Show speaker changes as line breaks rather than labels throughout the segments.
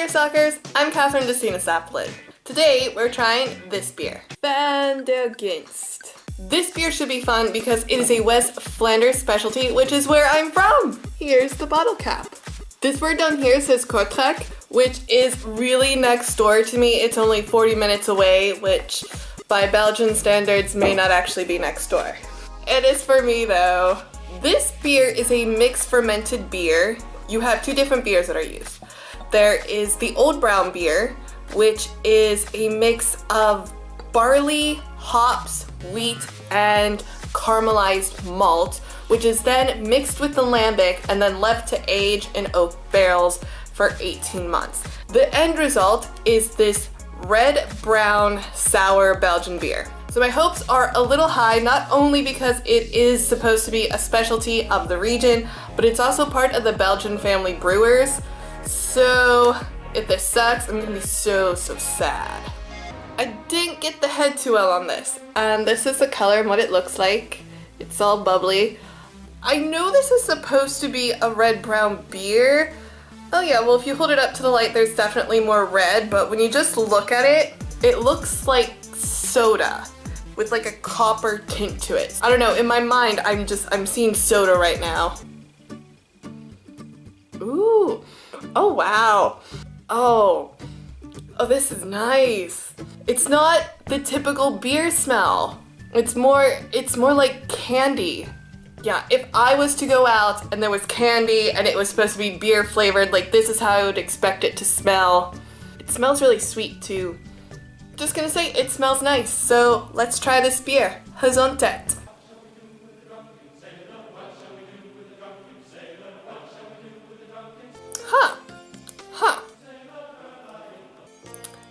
beer suckers, I'm Kathryn DeSinaasappelen. Today we're trying this beer, VanderGhinste. This beer should be fun because it is a West Flanders specialty, which is where I'm from. Here's the bottle cap. This word down here says Kortrijk, which is really next door to me. It's only 40 minutes away, which by Belgian standards may not actually be next door. It is for me though. This beer is a mixed fermented beer. You have two different beers that are used. There is the Oud Bruin beer, which is a mix of barley, hops, wheat, and caramelized malt, which is then mixed with the Lambic and then left to age in oak barrels for 18 months. The end result is this red-brown sour Belgian beer. So my hopes are a little high, not only because it is supposed to be a specialty of the region, but it's also part of the Belgian family brewers. So if this sucks, I'm gonna be so sad. I didn't get the head too well on this, and this is the color and what it looks like. It's all bubbly. I know this is supposed to be a red-brown beer. Oh yeah, well if you hold it up to the light, there's definitely more red, but when you just look at it, it looks like soda with like a copper tint to it. I don't know, in my mind, I'm seeing soda right now. Ooh, oh wow. Oh, this is nice. It's not the typical beer smell. It's more like candy. Yeah, if I was to go out and there was candy and it was supposed to be beer flavored, like this is how I would expect it to smell. It smells really sweet too. Just gonna say, it smells nice. So let's try this beer. Gezondheid. Huh.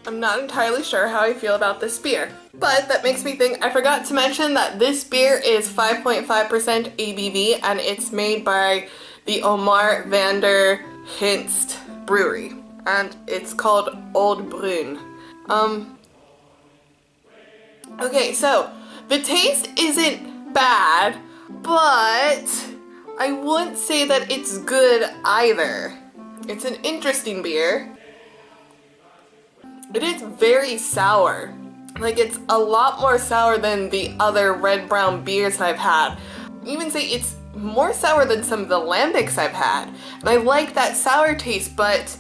I'm not entirely sure how I feel about this beer, but that makes me think I forgot to mention that this beer is 5.5% ABV and it's made by the Omer Vander Ghinste Brewery and it's called Oud Bruin. Okay, so the taste isn't bad, but I wouldn't say that it's good either. It's an interesting beer. It is very sour. Like, it's a lot more sour than the other red-brown beers I've had. I even say it's more sour than some of the Lambics I've had. And I like that sour taste, but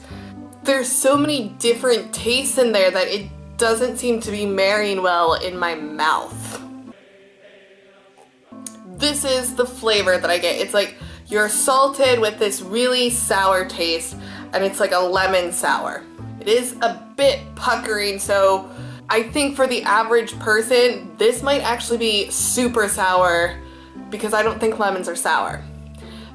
there's so many different tastes in there that it doesn't seem to be marrying well in my mouth. This is the flavor that I get. It's like you're salted with this really sour taste, and it's like a lemon sour. It is a bit puckering, so I think for the average person, this might actually be super sour because I don't think lemons are sour.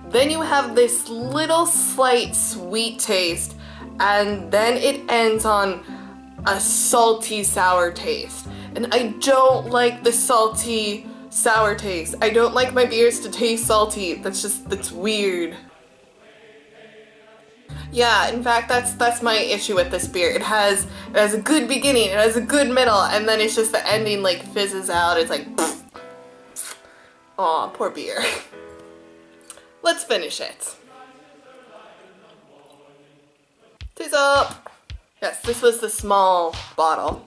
Then you have this little slight sweet taste, and then it ends on a salty sour taste. And I don't like the salty sour taste. I don't like my beers to taste salty. That's weird. Yeah, in fact, that's my issue with this beer. It has a good beginning, it has a good middle, and then it's just the ending like fizzes out. It's like, aw, poor beer. Let's finish it. Taste up. Yes, this was the small bottle.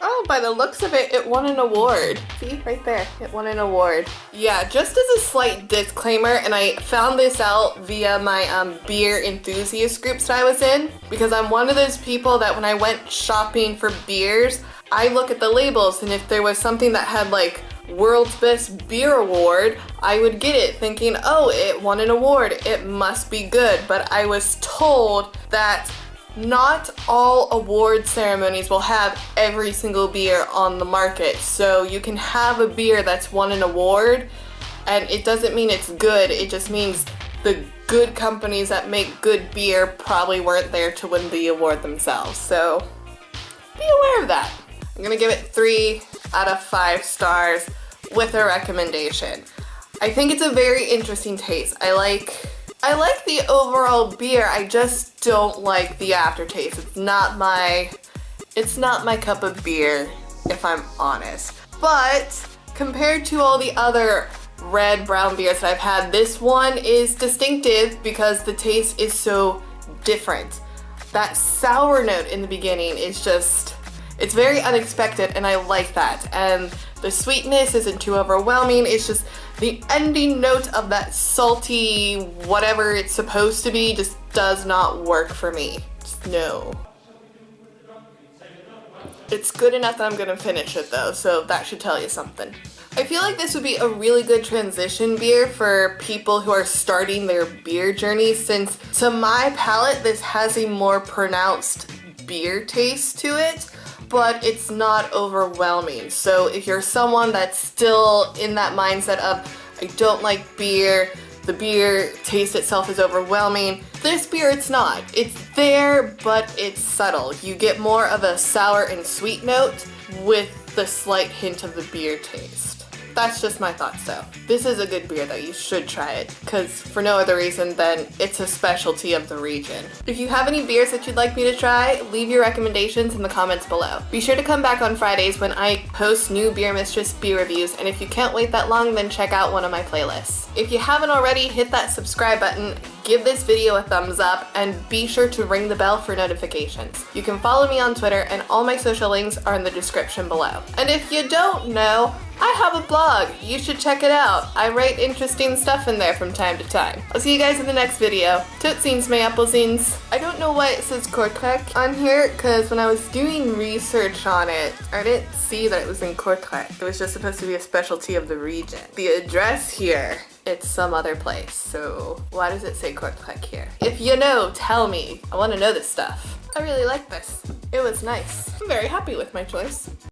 Oh, by the looks of it, it won an award. See, right there, it won an award. Yeah, just as a slight disclaimer, and I found this out via my beer enthusiast groups that I was in, because I'm one of those people that when I went shopping for beers, I look at the labels, and if there was something that had like World's Best Beer Award, I would get it thinking, oh, it won an award, it must be good. But I was told that not all award ceremonies will have every single beer on the market. So you can have a beer that's won an award and it doesn't mean it's good, it just means the good companies that make good beer probably weren't there to win the award themselves. So be aware of that. I'm gonna give it 3 out of 5 stars with a recommendation. I think it's a very interesting taste. I like the overall beer, I just don't like the aftertaste. It's not my cup of beer, if I'm honest. But compared to all the other red-brown beers that I've had, this one is distinctive because the taste is so different. that sour note in the beginning is just, it's very unexpected, and I like that. And the sweetness isn't too overwhelming. It's just the ending note of that salty whatever it's supposed to be just does not work for me. Just no. It's good enough that I'm gonna finish it though, so that should tell you something. I feel like this would be a really good transition beer for people who are starting their beer journey, since to my palate this has a more pronounced beer taste to it, but it's not overwhelming. So if you're someone that's still in that mindset of, I don't like beer, the beer taste itself is overwhelming, this beer it's not. It's there, but it's subtle. You get more of a sour and sweet note with the slight hint of the beer taste. That's just my thoughts though. This is a good beer though, you should try it, because for no other reason than it's a specialty of the region. If you have any beers that you'd like me to try, leave your recommendations in the comments below. Be sure to come back on Fridays when I post new Beer Mistress beer reviews, and if you can't wait that long, then check out one of my playlists. If you haven't already, hit that subscribe button, give this video a thumbs up, and be sure to ring the bell for notifications. You can follow me on Twitter, and all my social links are in the description below. And if you don't know, I have a blog. You should check it out. I write interesting stuff in there from time to time. I'll see you guys in the next video. Tootsies, my applesines. I don't know why it says Kortrijk on here, because when I was doing research on it, I didn't see that it was in Kortrijk. It was just supposed to be a specialty of the region. The address here, it's some other place. So why does it say Kortrijk here? If you know, tell me. I want to know this stuff. I really like this. It was nice. I'm very happy with my choice.